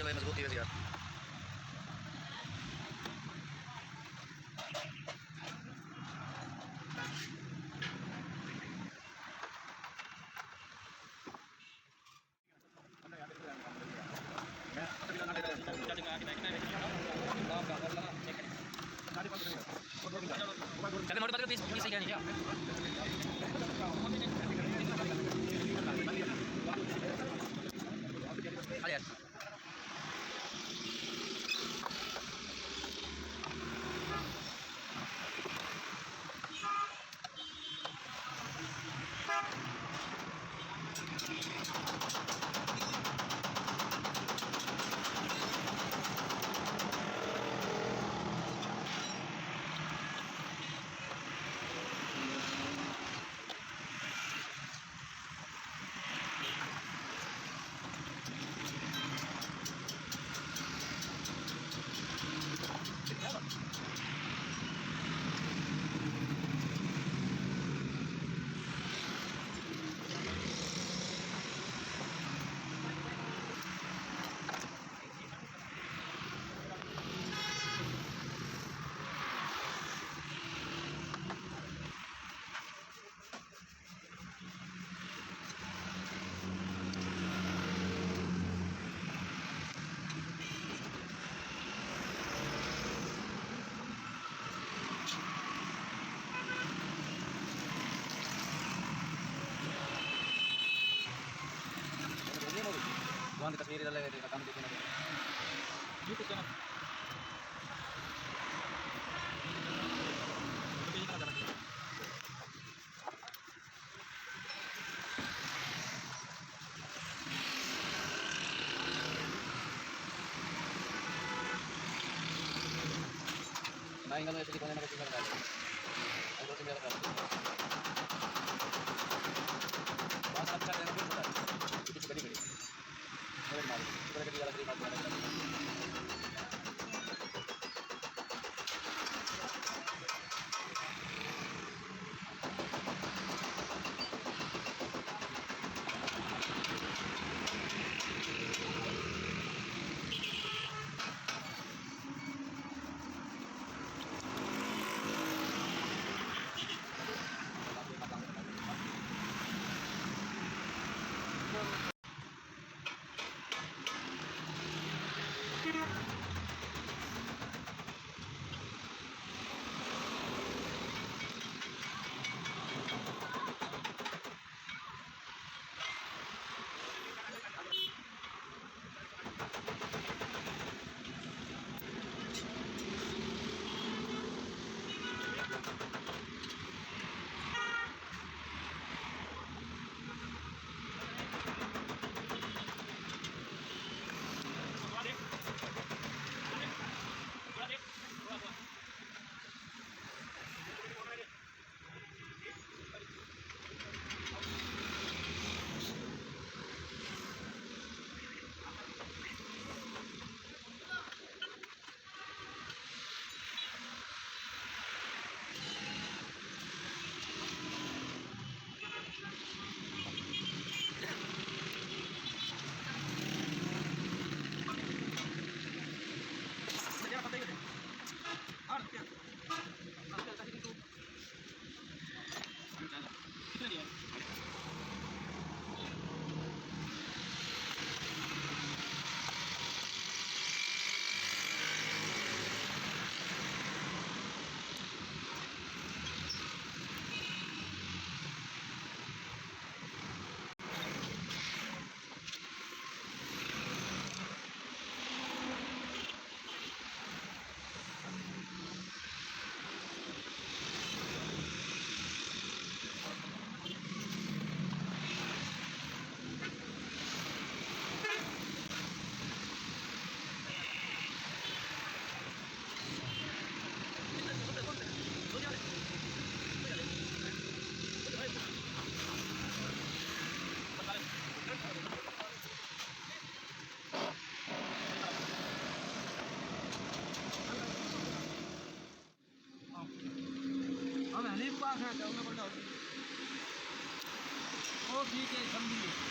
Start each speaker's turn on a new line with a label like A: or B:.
A: रहे मजबूती वैसे यार। चलो मोटे पीस पीस क्या नहीं अरे यार वहाँ की तस्वीरें डाले गए थे काम देखने लगे यूट्यूब चैनल मैं इंगल ऐसे दिखाने लगा चिंता लगा और चिंता लगा बस अच्छा देना भी होता है कुछ बड़ी बड़ी और मार इधर के वाला बात बना
B: अब हनीफ पास है जाऊंगा पड़ता हो ठीक है समझिए